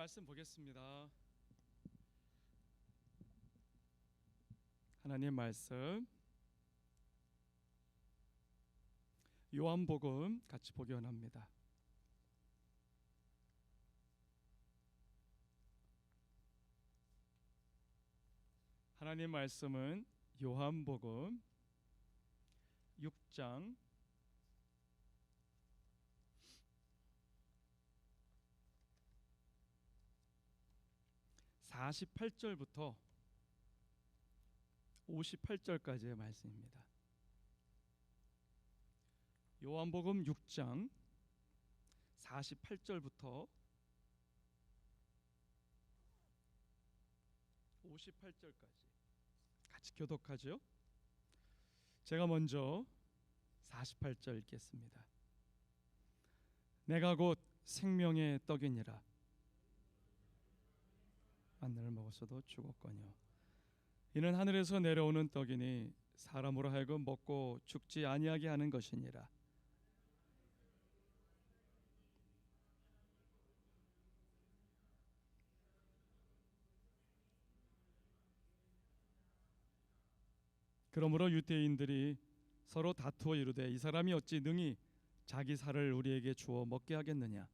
말씀 보겠습니다. 하나님 말씀 요한복음 같이 보기 원합니다. 하나님 말씀은 요한복음 6장 48절부터 58절까지의 말씀입니다. 요한복음 6장 48절부터 58절까지 같이 교독하죠. 제가 먼저 48절 읽겠습니다. 내가 곧 생명의 떡이니라. 만나를 먹었어도 죽었거니와 이는 하늘에서 내려오는 떡이니 사람으로 하여금 먹고 죽지 아니하게 하는 것이니라. 그러므로 유대인들이 서로 다투어 이르되 이 사람이 어찌 능히 자기 살을 우리에게 주어 먹게 하겠느냐.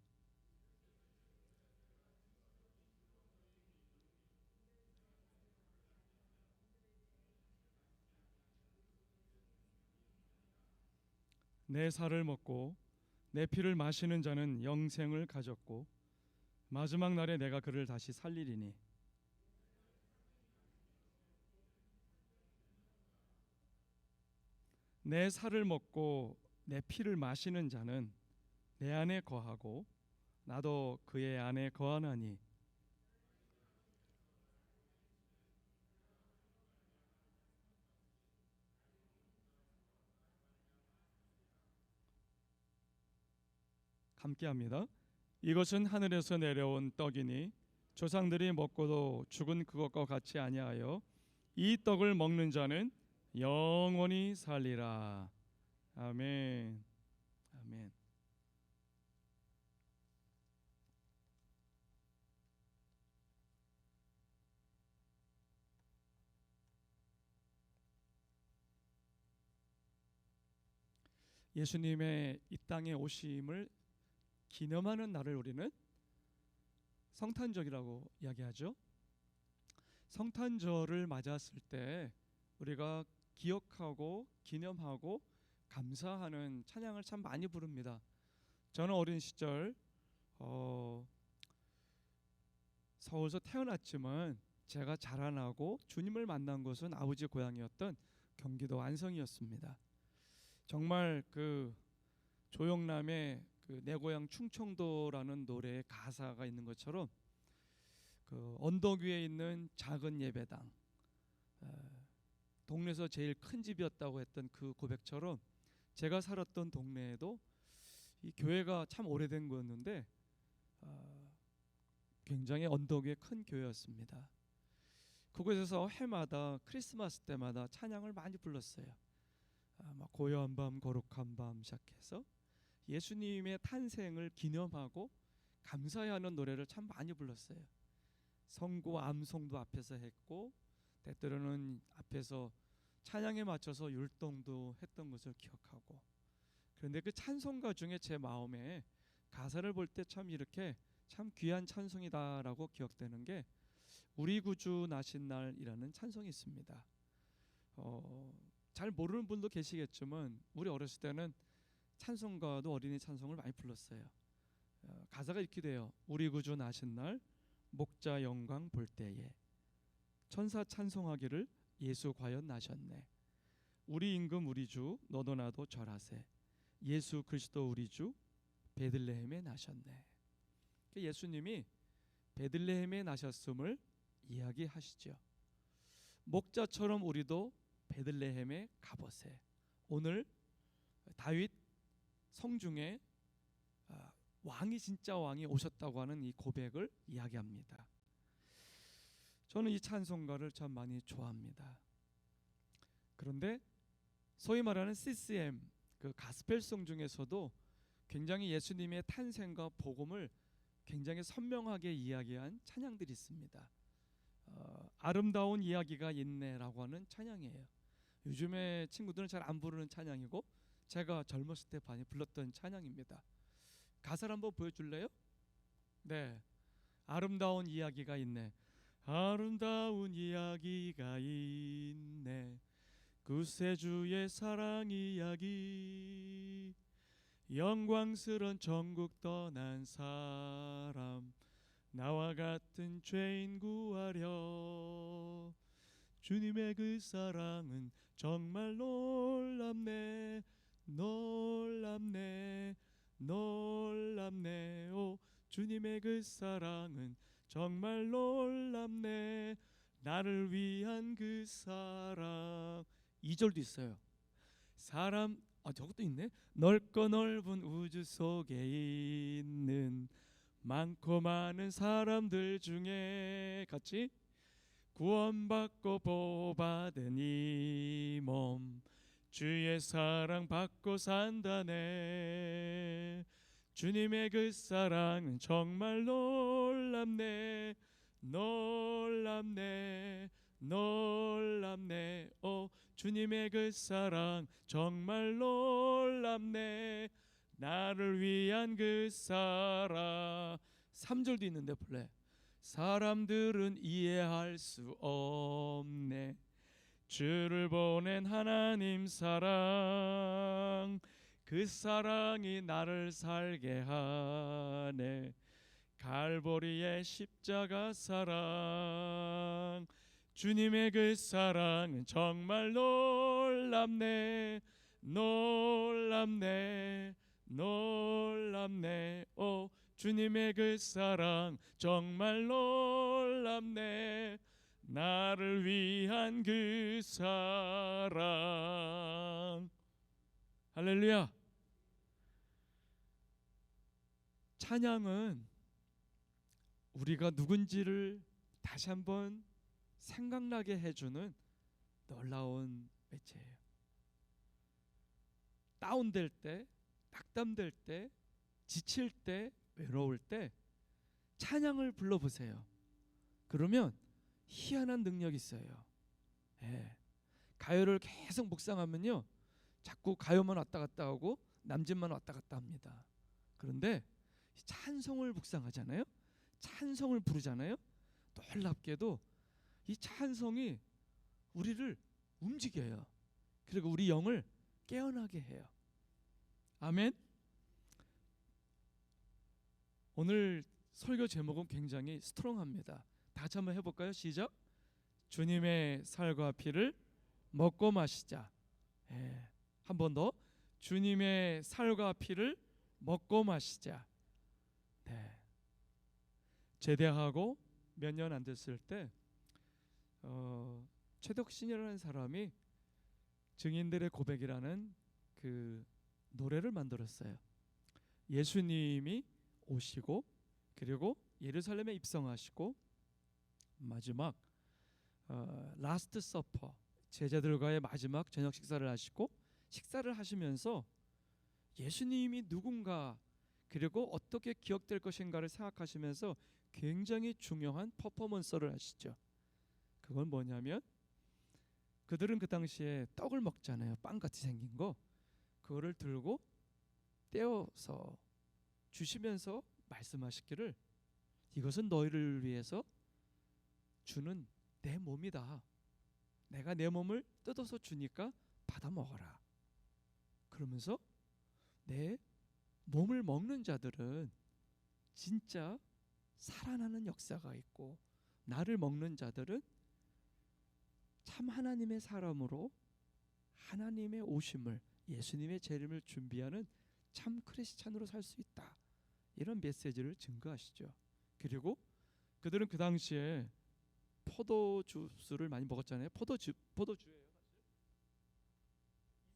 내 살을 먹고 내 피를 마시는 자는 영생을 가졌고 마지막 날에 내가 그를 다시 살리리니 내 살을 먹고 내 피를 마시는 자는 내 안에 거하고 나도 그의 안에 거하나니 함께합니다. 이것은 하늘에서 내려온 떡이니 조상들이 먹고도 죽은 그것과 같이 아니하여 이 떡을 먹는 자는 영원히 살리라. 아멘. 아멘. 예수님의 이 땅에 오심을 기념하는 날을 우리는 성탄절이라고 이야기하죠. 성탄절을 맞았을 때 우리가 기억하고 기념하고 감사하는 찬양을 참 많이 부릅니다. 저는 어린 시절 서울에서 태어났지만 제가 자라나고 주님을 만난 곳은 아버지 고향이었던 경기도 안성이었습니다. 정말 그 조영남의 그 내 고향 충청도라는 노래의 가사가 있는 것처럼 그 언덕 위에 있는 작은 예배당, 동네에서 제일 큰 집이었다고 했던 그 고백처럼 제가 살았던 동네에도 이 교회가 참 오래된 거였는데 굉장히 언덕 위에 큰 교회였습니다. 그곳에서 해마다 크리스마스 때마다 찬양을 많이 불렀어요. 막 고요한 밤 거룩한 밤 시작해서 예수님의 탄생을 기념하고 감사해야 하는 노래를 참 많이 불렀어요. 성고 암송도 앞에서 했고 때때로는 앞에서 찬양에 맞춰서 율동도 했던 것을 기억하고, 그런데 그 찬송가 중에 제 마음에 가사를 볼 때 참 이렇게 참 귀한 찬송이다라고 기억되는 게 우리 구주 나신 날이라는 찬송이 있습니다. 잘 모르는 분도 계시겠지만 우리 어렸을 때는 찬송가도 어린이 찬송을 많이 불렀어요. 가사가 이렇게 돼요. 우리 구주 나신 날 목자 영광 볼 때에 천사 찬송하기를 예수 과연 나셨네. 우리 임금 우리 주 너도 나도 절하세. 예수 그리스도 우리 주 베들레헴에 나셨네. 예수님이 베들레헴에 나셨음을 이야기하시죠. 목자처럼 우리도 베들레헴에 가보세. 오늘 다윗 성중에 왕이 진짜 왕이 오셨다고 하는 이 고백을 이야기합니다. 저는 이 찬송가를 참 많이 좋아합니다. 그런데 소위 말하는 CCM 그 가스펠송 중에서도 굉장히 예수님의 탄생과 복음을 굉장히 선명하게 이야기한 찬양들이 있습니다. 아름다운 이야기가 있네라고 하는 찬양이에요. 요즘에 친구들은 잘 안 부르는 찬양이고 제가 젊었을 때 많이 불렀던 찬양입니다. 가사를 한번 보여줄래요? 네, 아름다운 이야기가 있네. 아름다운 이야기가 있네. 구세주의 사랑 이야기. 영광스런 천국 떠난 사람, 나와 같은 죄인 구하려. 주님의 그 사랑은 정말 놀랍네. 놀랍네. 놀랍네. 오, 주님의 그 사랑은 정말 놀랍네. 나를 위한 그 사랑. 2절도 있어요. 사람, 저것도 있네. 넓고 넓은 우주 속에 있는 많고 많은 사람들 중에 같이 구원받고 보호받은 이 몸, 주의 사랑 받고 산다네. 주님의 그 사랑은 정말 놀랍네. 놀랍네. 놀랍네. 오, 주님의 그 사랑 정말 놀랍네. 나를 위한 그 사랑. 3절도 있는데 볼래? 사람들은 이해할 수 없네. 주를 보낸 하나님 사랑, 그 사랑이 나를 살게 하네. 갈보리의 십자가 사랑, 주님의 그 사랑은 정말 놀랍네. 놀랍네. 놀랍네. 오, 주님의 그 사랑 정말 놀랍네. 나를 위한 그 사랑. 할렐루야. 찬양은 우리가 누군지를 다시 한번 생각나게 해주는 놀라운 매체예요. 다운될 때, 낙담될 때, 지칠 때, 외로울 때 찬양을 불러보세요. 그러면 희한한 능력이 있어요. 예. 가요를 계속 묵상하면요, 자꾸 가요만 왔다 갔다 하고 남진만 왔다 갔다 합니다. 그런데 찬송을 묵상하잖아요. 찬송을 부르잖아요. 놀랍게도 이 찬송이 우리를 움직여요. 그리고 우리 영을 깨어나게 해요. 아멘. 오늘 설교 제목은 굉장히 스트롱합니다. 다 같이 한번 해볼까요? 시작. 주님의 살과 피를 먹고 마시자. 예. 한 번 더. 주님의 살과 피를 먹고 마시자. 네. 제대하고 몇 년 안 됐을 때 최덕신이라는 사람이 증인들의 고백이라는 그 노래를 만들었어요. 예수님이 오시고 그리고 예루살렘에 입성하시고 마지막 라스트 서퍼, 제자들과의 마지막 저녁 식사를 하시고 식사를 하시면서 예수님이 누군가 그리고 어떻게 기억될 것인가를 생각하시면서 굉장히 중요한 퍼포먼스를 하시죠. 그건 뭐냐면 그들은 그 당시에 떡을 먹잖아요. 빵같이 생긴 거. 그거를 들고 떼어서 주시면서 말씀하시기를, 이것은 너희를 위해서 주는 내 몸이다. 내가 내 몸을 뜯어서 주니까 받아 먹어라. 그러면서 내 몸을 먹는 자들은 진짜 살아나는 역사가 있고, 나를 먹는 자들은 참 하나님의 사람으로 하나님의 오심을, 예수님의 재림을 준비하는 참 크리스찬으로 살 수 있다. 이런 메시지를 증거하시죠. 그리고 그들은 그 당시에 포도주스를 많이 먹었잖아요. 포도주예요.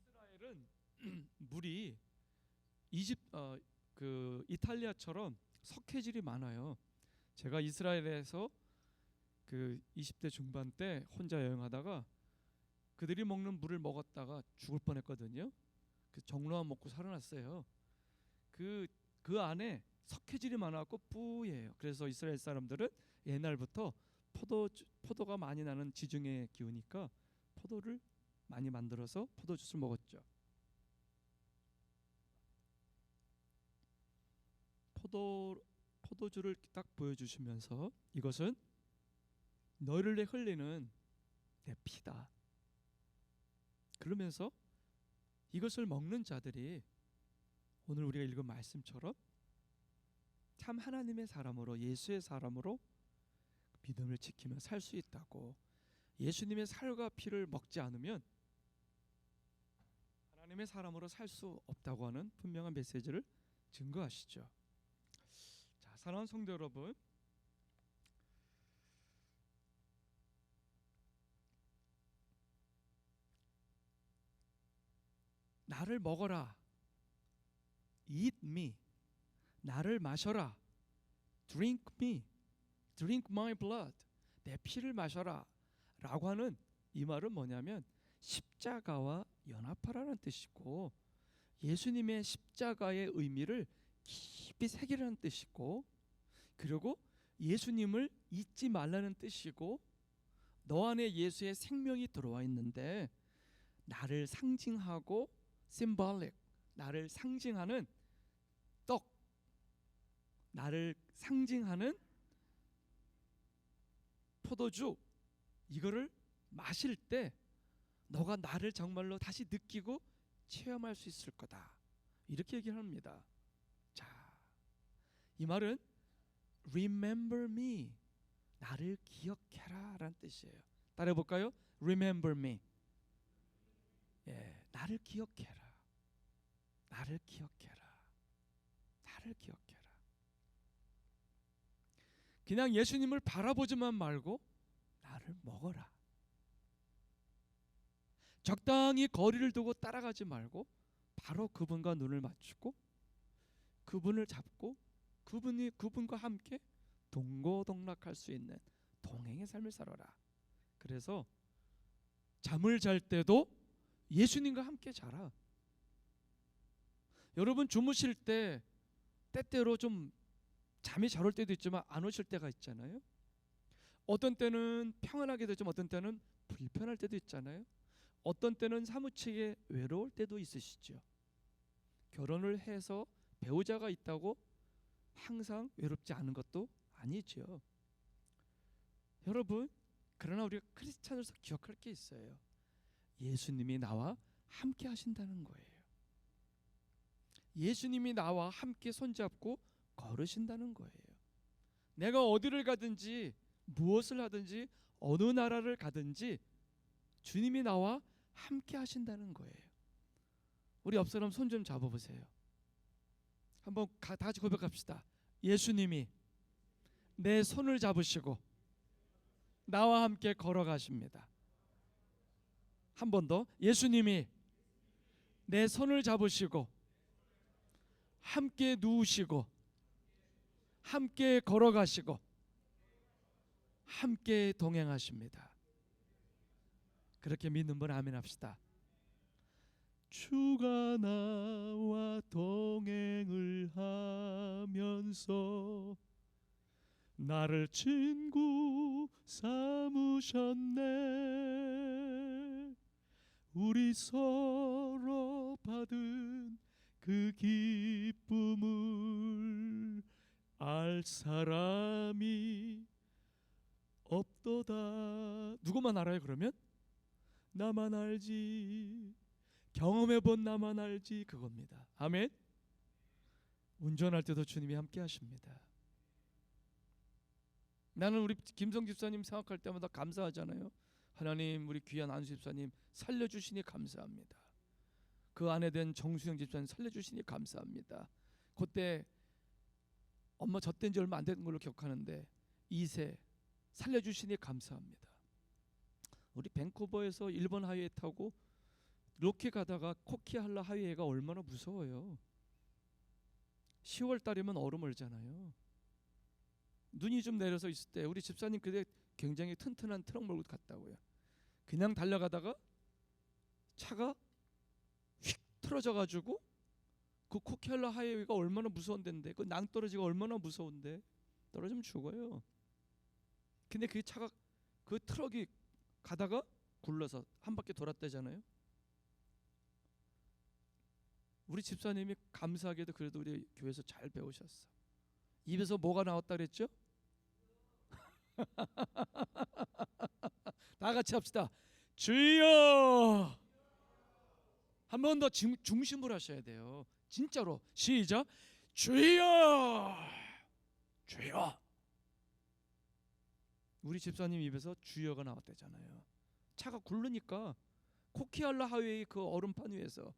이스라엘은 물이 그 이탈리아처럼 석회질이 많아요. 제가 이스라엘에서 그 20대 중반 때 혼자 여행하다가 그들이 먹는 물을 먹었다가 죽을 뻔했거든요. 그 정로암 먹고 살아났어요. 그 안에 석회질이 많아갖고 뿌예요. 그래서 이스라엘 사람들은 옛날부터 포도가 많이 나는 지중해 기후니까 포도를 많이 만들어서 포도주스를 먹었죠. 포도주를 딱 보여주시면서 이것은 너희를 위해 흘리는 내 피다. 그러면서 이것을 먹는 자들이 오늘 우리가 읽은 말씀처럼 참 하나님의 사람으로, 예수의 사람으로 믿음을 지키며 살 수 있다고, 예수님의 살과 피를 먹지 않으면 하나님의 사람으로 살 수 없다고 하는 분명한 메시지를 증거하시죠. 자, 사랑하는 성도 여러분, 나를 먹어라, eat me, 나를 마셔라, drink me, drink my blood, 내 피를 마셔라 라고 하는 이 말은 뭐냐면 십자가와 연합하라는 뜻이고, 예수님의 십자가의 의미를 깊이 새기라는 뜻이고, 그리고 예수님을 잊지 말라는 뜻이고, 너 안에 예수의 생명이 들어와 있는데 나를 상징하고 symbolic, 나를 상징하는 떡, 나를 상징하는 포도주, 이거를 마실 때 너가 나를 정말로 다시 느끼고 체험할 수 있을 거다, 이렇게 얘기를 합니다. 자, 이 말은 remember me, 나를 기억해라 라는 뜻이에요. 따라해 볼까요? remember me. 예, 나를 기억해라, 나를 기억해라, 나를 기억해라. 그냥 예수님을 바라보지만 말고 나를 먹어라. 적당히 거리를 두고 따라가지 말고 바로 그분과 눈을 맞추고 그분을 잡고 그분과 함께 동고동락할 수 있는 동행의 삶을 살아라. 그래서 잠을 잘 때도 예수님과 함께 자라. 여러분 주무실 때 때때로 좀 잠이 잘 올 때도 있지만 안 오실 때가 있잖아요. 어떤 때는 평안하게 되지만 어떤 때는 불편할 때도 있잖아요. 어떤 때는 사무치게 외로울 때도 있으시죠. 결혼을 해서 배우자가 있다고 항상 외롭지 않은 것도 아니죠. 여러분, 그러나 우리가 크리스찬으로서 기억할 게 있어요. 예수님이 나와 함께 하신다는 거예요. 예수님이 나와 함께 손잡고 걸으신다는 거예요. 내가 어디를 가든지 무엇을 하든지 어느 나라를 가든지 주님이 나와 함께 하신다는 거예요. 우리 옆 사람 손 좀 잡아보세요. 한번 다 같이 고백합시다. 예수님이 내 손을 잡으시고 나와 함께 걸어가십니다. 한 번 더. 예수님이 내 손을 잡으시고 함께 누우시고 함께 걸어가시고 함께 동행하십니다. 그렇게 믿는 분 아멘 합시다. 주가 나와 동행을 하면서 나를 친구 삼으셨네. 우리 서로 받은 그 기쁨을 알 사람이 없도다. 누구만 알아요 그러면? 나만 알지, 경험해본 나만 알지, 그겁니다. 아멘. 운전할 때도 주님이 함께 하십니다. 나는 우리 김성 집사님 생각할 때마다 감사하잖아요. 하나님, 우리 귀한 안수 집사님 살려주시니 감사합니다. 그 아내 된 정수영 집사님 살려주시니 감사합니다. 그때 엄마 젖된 지 얼마 안 된 걸로 기억하는데 2세 살려주시니 감사합니다. 우리 밴쿠버에서 일본 하이웨이 타고 로키 가다가 코키할라 하이웨이가 얼마나 무서워요. 10월 달이면 얼음 얼잖아요. 눈이 좀 내려서 있을 때 우리 집사님 그때 굉장히 튼튼한 트럭 몰고 갔다고요. 그냥 달려가다가 차가 휙 틀어져 가지고 그 코키알라 하이웨이가 얼마나 무서운 데인데, 그 낭떠러지가 얼마나 무서운데, 떨어지면 죽어요. 근데 그 차가, 그 트럭이 가다가 굴러서 한 바퀴 돌았다잖아요. 우리 집사님이 감사하게도 그래도 우리 교회에서 잘 배우셨어. 입에서 뭐가 나왔다 그랬죠? 다 같이 합시다. 주여. 한 번 더 중심으로 하셔야 돼요. 진짜로. 시작. 주여. 주여. 우리 집사님 입에서 주여가 나왔대잖아요. 차가 굴르니까 코키알라 하이웨이 그 얼음판 위에서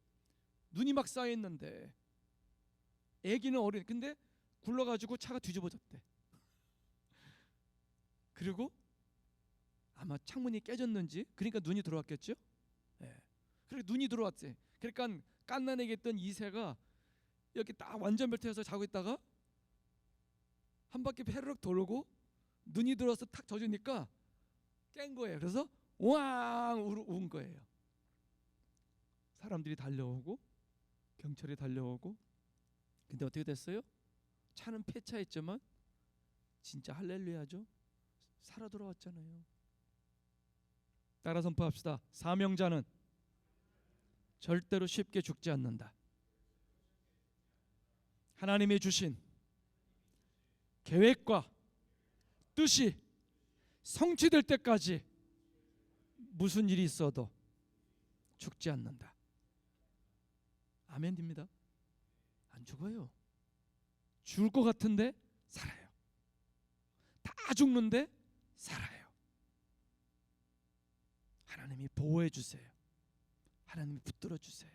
눈이 막 쌓여있는데, 애기는 어린, 근데 굴러가지고 차가 뒤집어졌대. 그리고 아마 창문이 깨졌는지, 그러니까 눈이 들어왔겠죠. 예. 그리고 눈이 들어왔지. 그러니까 깐난애기 있던 이새가 이렇게 딱 완전 벨트에서 자고 있다가 한 바퀴 페르륵 돌고 눈이 들어와서 탁 젖으니까 깬 거예요. 그래서 왕 운 거예요. 사람들이 달려오고 경찰이 달려오고. 근데 어떻게 됐어요? 차는 폐차했지만 진짜 할렐루야죠. 살아 돌아왔잖아요. 따라 선포합시다. 사명자는 절대로 쉽게 죽지 않는다. 하나님이 주신 계획과 뜻이 성취될 때까지 무슨 일이 있어도 죽지 않는다. 아멘입니다. 안 죽어요. 죽을 것 같은데 살아요. 다 죽는데 살아요. 하나님이 보호해 주세요. 하나님이 붙들어 주세요.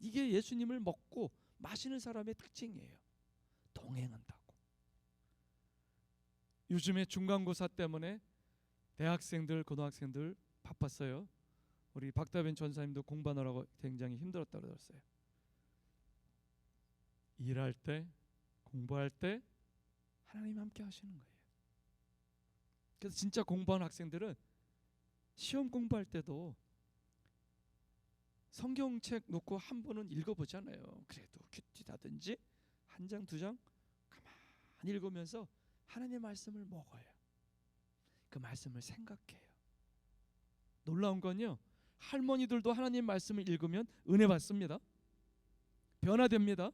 이게 예수님을 먹고 마시는 사람의 특징이에요. 동행한다고. 요즘에 중간고사 때문에 대학생들, 고등학생들 바빴어요. 우리 박다빈 전사님도 공부하느라고 굉장히 힘들었다고 들었어요. 일할 때, 공부할 때 하나님 함께 하시는 거예요. 그래서 진짜 공부하는 학생들은 시험 공부할 때도 성경책 놓고 한 번은 읽어보잖아요. 그래도 큐티라든지 한 장, 두 장 가만히 읽으면서 하나님의 말씀을 먹어요. 그 말씀을 생각해요. 놀라운 건요, 할머니들도 하나님 말씀을 읽으면 은혜 받습니다. 변화됩니다.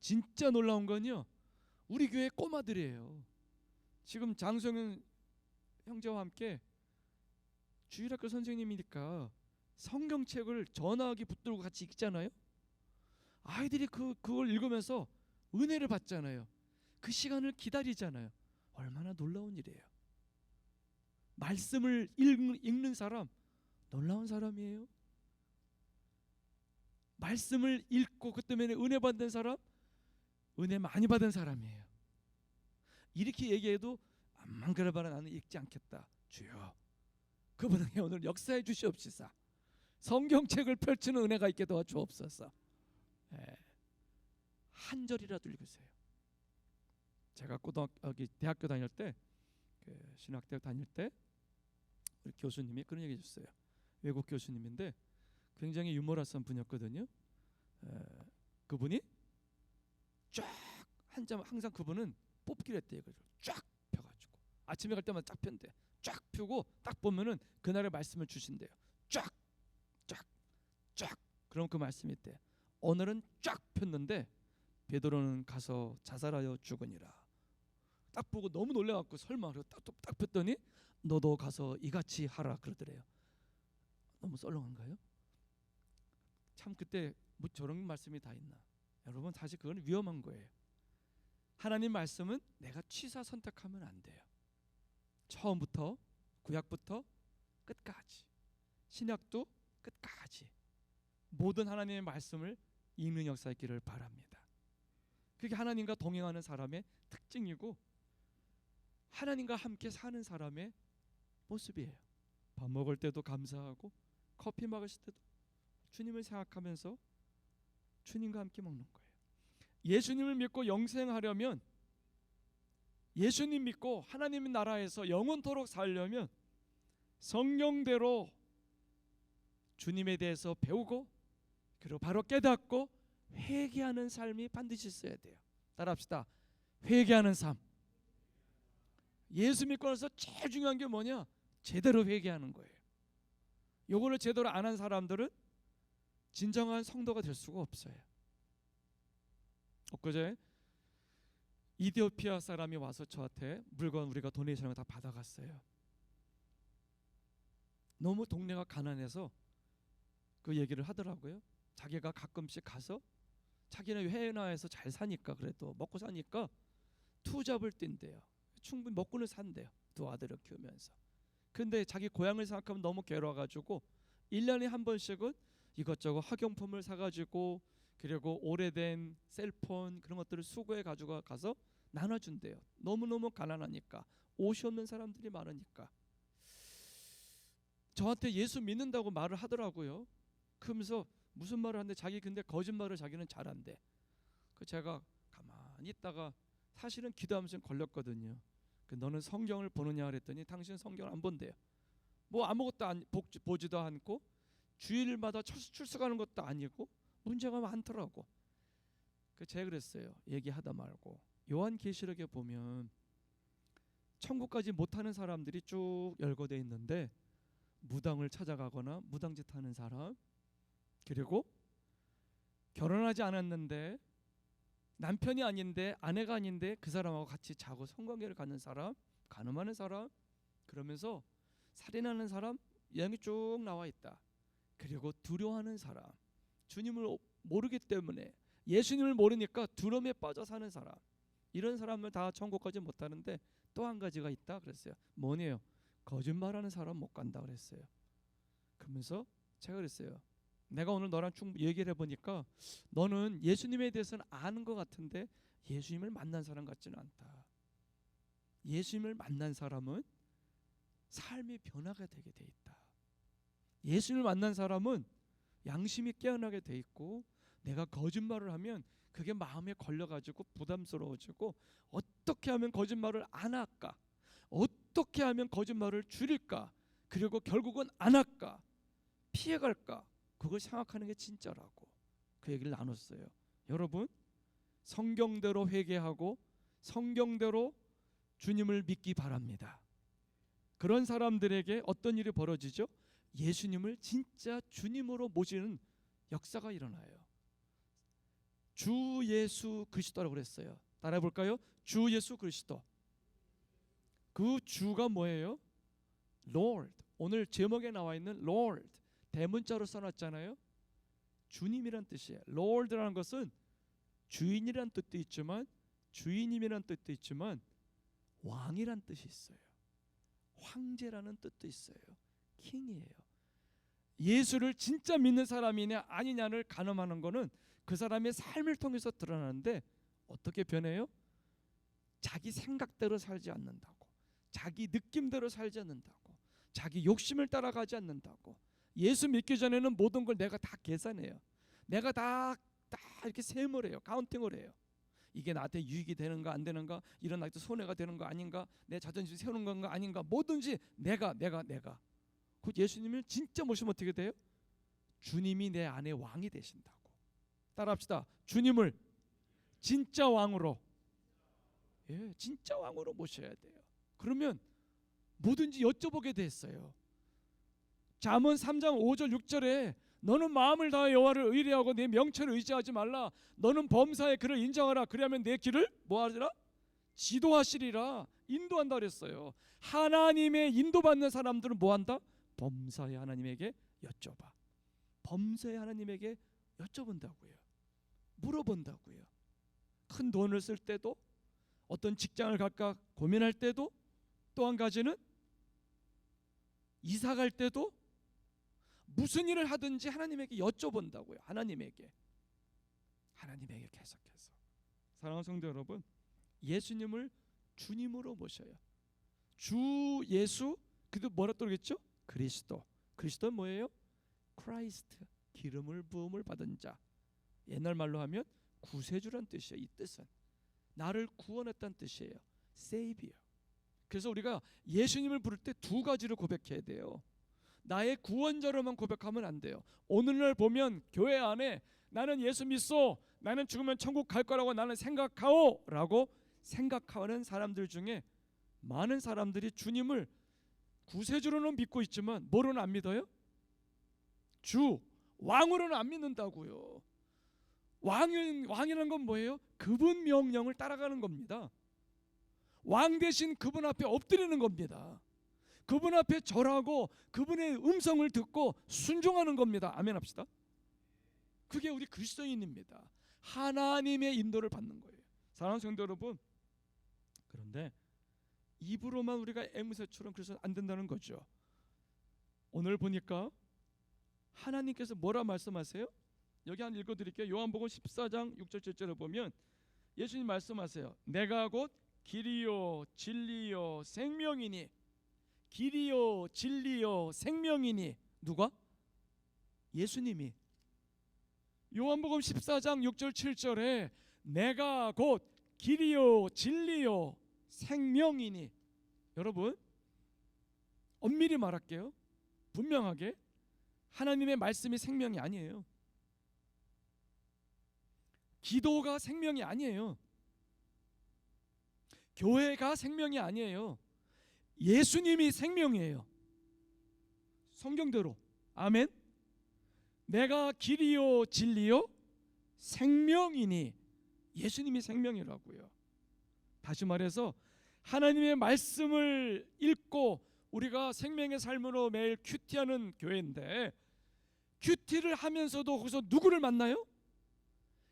진짜 놀라운 건요, 우리 교회 꼬마들이에요. 지금 장성현 형제와 함께 주일학교 선생님이니까 성경책을 전화기 붙들고 같이 읽잖아요. 아이들이 그걸 읽으면서 은혜를 받잖아요. 그 시간을 기다리잖아요. 얼마나 놀라운 일이에요. 말씀을 읽는 사람 놀라운 사람이에요. 말씀을 읽고 그 때문에 은혜 받는 사람 은혜 많이 받은 사람이에요. 이렇게 얘기해도 암만 그래봐라 나는 읽지 않겠다. 주여 그분에게 오늘 역사해 주시옵시사. 성경책을 펼치는 은혜가 있게 도와주옵소서. 한 절이라도 읽으세요. 제가 대학교 다닐 때, 신학대학 다닐 때 우리 교수님이 그런 얘기 해줬어요. 외국 교수님인데 굉장히 유머러스한 분이었거든요. 그분이 쫙 한 점 항상 그분은 뽑기를 했대요. 쫙 펴가지고 아침에 갈 때마다 쫙 편대. 쫙 펴고 딱 보면은 그날의 말씀을 주신대요. 쫙. 그럼 그 말씀이 있대. 오늘은 쫙 폈는데 베드로는 가서 자살하여 죽으니라. 딱 보고 너무 놀래갖고 설마 딱 폈더니 너도 가서 이같이 하라 그러더래요. 너무 썰렁한가요? 참 그때 뭐 저런 말씀이 다 있나. 여러분 사실 그건 위험한 거예요. 하나님 말씀은 내가 취사 선택하면 안 돼요. 처음부터 구약부터 끝까지, 신약도 끝까지 모든 하나님의 말씀을 읽는 역사 있기를 바랍니다. 그게 하나님과 동행하는 사람의 특징이고 하나님과 함께 사는 사람의 모습이에요. 밥 먹을 때도 감사하고 커피 마실 때도 주님을 생각하면서 주님과 함께 먹는 거예요. 예수님을 믿고 영생하려면, 예수님 믿고 하나님의 나라에서 영원토록 살려면 성령대로 주님에 대해서 배우고 그리고 바로 깨닫고 회개하는 삶이 반드시 있어야 돼요. 따라합시다. 회개하는 삶. 예수 믿고 나서 제일 중요한 게 뭐냐? 제대로 회개하는 거예요. 요거를 제대로 안 한 사람들은 진정한 성도가 될 수가 없어요. 엊그제 이디오피아 사람이 와서 저한테 물건 우리가 도네이션을 다 받아갔어요. 너무 동네가 가난해서 그 얘기를 하더라고요. 자기가 가끔씩 가서 자기는 해외나라에서 잘 사니까 그래도 먹고 사니까 투잡을 뛴대요. 충분히 먹고는 산대요. 두 아들을 키우면서. 근데 자기 고향을 생각하면 너무 괴로워가지고 1년에 한 번씩은 이것저것 학용품을 사가지고 그리고 오래된 셀폰 그런 것들을 수거해 가지고 가서 나눠준대요. 너무너무 가난하니까, 옷이 없는 사람들이 많으니까. 저한테 예수 믿는다고 말을 하더라고요. 그러면서 무슨 말을 하는데 자기 근데 거짓말을 자기는 잘한대. 그 제가 가만히 있다가 사실은 기도하면서 걸렸거든요. 너는 성경을 보느냐 그랬더니 당신 성경을 안 본대요. 뭐 아무것도 보지도 않고 주일마다 출석하는 것도 아니고 문제가 많더라고. 제가 그랬어요. 얘기하다 말고 요한계시록에 보면 천국까지 못하는 사람들이 쭉 열거돼 있는데 무당을 찾아가거나 무당짓 하는 사람, 그리고 결혼하지 않았는데 남편이 아닌데 아내가 아닌데 그 사람하고 같이 자고 성관계를 갖는 사람, 간음하는 사람, 그러면서 살인하는 사람 여기 쭉 나와 있다. 그리고 두려워하는 사람, 주님을 모르기 때문에, 예수님을 모르니까 두려움에 빠져 사는 사람, 이런 사람을 다 천국까지 못하는데 또 한 가지가 있다 그랬어요. 뭐네요? 거짓말하는 사람 못 간다 그랬어요. 그러면서 제가 그랬어요. 내가 오늘 너랑 얘기를 해보니까 너는 예수님에 대해서는 아는 것 같은데 예수님을 만난 사람 같지는 않다. 예수님을 만난 사람은 삶이 변화가 되게 돼 있다. 예수님을 만난 사람은 양심이 깨어나게 돼 있고, 내가 거짓말을 하면 그게 마음에 걸려가지고 부담스러워지고 어떻게 하면 거짓말을 안 할까, 어떻게 하면 거짓말을 줄일까, 그리고 결국은 안 할까, 피해갈까, 그걸 생각하는 게 진짜라고 그 얘기를 나눴어요. 여러분, 성경대로 회개하고 성경대로 주님을 믿기 바랍니다. 그런 사람들에게 어떤 일이 벌어지죠? 예수님을 진짜 주님으로 모시는 역사가 일어나요. 주 예수 그리스도라고 그랬어요. 따라해 볼까요? 주 예수 그리스도. 그 주가 뭐예요? Lord. 오늘 제목에 나와 있는 Lord, 대문자로 써놨잖아요. 주님이란 뜻이에요. Lord라는 것은 주인이란 뜻도 있지만, 주인님이란 뜻도 있지만 왕이란 뜻이 있어요. 황제라는 뜻도 있어요. 킹이에요. 예수를 진짜 믿는 사람이냐 아니냐를 가늠하는 것은 그 사람의 삶을 통해서 드러나는데, 어떻게 변해요? 자기 생각대로 살지 않는다고, 자기 느낌대로 살지 않는다고, 자기 욕심을 따라가지 않는다고. 예수 믿기 전에는 모든 걸 내가 다 계산해요. 내가 다 이렇게 셈을 해요. 카운팅을 해요. 이게 나한테 유익이 되는가 안 되는가, 이런 나한테 손해가 되는 거 아닌가, 내 자존심 세우는 건가 아닌가, 뭐든지 내가. 그 예수님을 진짜 모시면 어떻게 돼요? 주님이 내 안에 왕이 되신다고. 따라합시다. 주님을 진짜 왕으로, 진짜 왕으로 모셔야 돼요. 그러면 뭐든지 여쭤보게 됐어요. 잠언 3장 5절 6절에 너는 마음을 다하여 여호와를 의뢰하고 내 명철을 의지하지 말라. 너는 범사에 그를 인정하라. 그리하면 내 길을 뭐하리라? 지도하시리라. 인도한다 그랬어요. 하나님의 인도받는 사람들은 뭐한다? 범사에 하나님에게 여쭤봐. 범사에 하나님에게 여쭤본다고요. 물어본다고요. 큰 돈을 쓸 때도, 어떤 직장을 갈까 고민할 때도, 또 한 가지는 이사 갈 때도, 무슨 일을 하든지 하나님에게 여쭤본다고요. 하나님에게 계속해서. 사랑하는 성도 여러분, 예수님을 주님으로 모셔요. 주 예수, 그도 뭐라 또 그러겠죠? 그리스도. 그리스도는 뭐예요? 크라이스트, 기름을 부음을 받은 자. 옛날 말로 하면 구세주란 뜻이에요. 이 뜻은 나를 구원했다는 뜻이에요. Savior. 그래서 우리가 예수님을 부를 때 두 가지를 고백해야 돼요. 나의 구원자로만 고백하면 안 돼요. 오늘날 보면 교회 안에 나는 예수 믿소, 나는 죽으면 천국 갈 거라고 나는 생각하오 라고 생각하는 사람들 중에 많은 사람들이 주님을 구세주로는 믿고 있지만 뭐로는 안 믿어요? 주, 왕으로는 안 믿는다고요. 왕이라는 건 뭐예요? 그분 명령을 따라가는 겁니다. 왕 대신 그분 앞에 엎드리는 겁니다. 그분 앞에 절하고 그분의 음성을 듣고 순종하는 겁니다. 아멘 합시다. 그게 우리 그리스도인입니다. 하나님의 인도를 받는 거예요. 사랑하는 성도 여러분, 그런데 입으로만 우리가 앵무새처럼 그래서 안 된다는 거죠. 오늘 보니까 하나님께서 뭐라 말씀하세요? 여기 한 읽어드릴게요. 요한복음 14장 6절 7절을 보면 예수님 말씀하세요. 내가 곧 길이요 진리요 생명이니. 길이요 진리요 생명이니. 누가? 예수님이. 요한복음 14장 6절 7절에 내가 곧 길이요 진리요 생명이니. 여러분, 엄밀히 말할게요. 분명하게 하나님의 말씀이 생명이 아니에요. 기도가 생명이 아니에요. 교회가 생명이 아니에요. 예수님이 생명이에요. 성경대로. 아멘. 내가 길이요 진리요 생명이니. 예수님이 생명이라고요. 다시 말해서 하나님의 말씀을 읽고 우리가 생명의 삶으로 매일 큐티하는 교회인데, 큐티를 하면서도 거기서 누구를 만나요?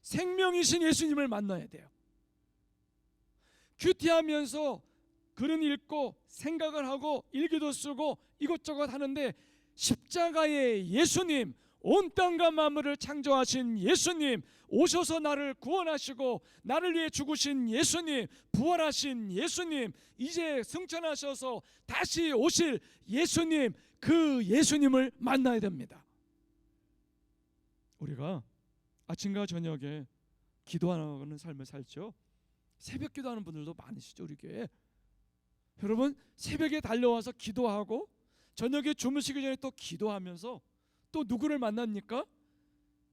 생명이신 예수님을 만나야 돼요. 큐티하면서 글은 읽고 생각을 하고 일기도 쓰고 이것저것 하는데 십자가의 예수님, 온 땅과 만물을 창조하신 예수님, 오셔서 나를 구원하시고 나를 위해 죽으신 예수님, 부활하신 예수님, 이제 승천하셔서 다시 오실 예수님, 그 예수님을 만나야 됩니다. 우리가 아침과 저녁에 기도하는 삶을 살죠. 새벽 기도하는 분들도 많으시죠, 우리 교회에. 여러분, 새벽에 달려와서 기도하고 저녁에 주무시기 전에 또 기도하면서 또 누구를 만납니까?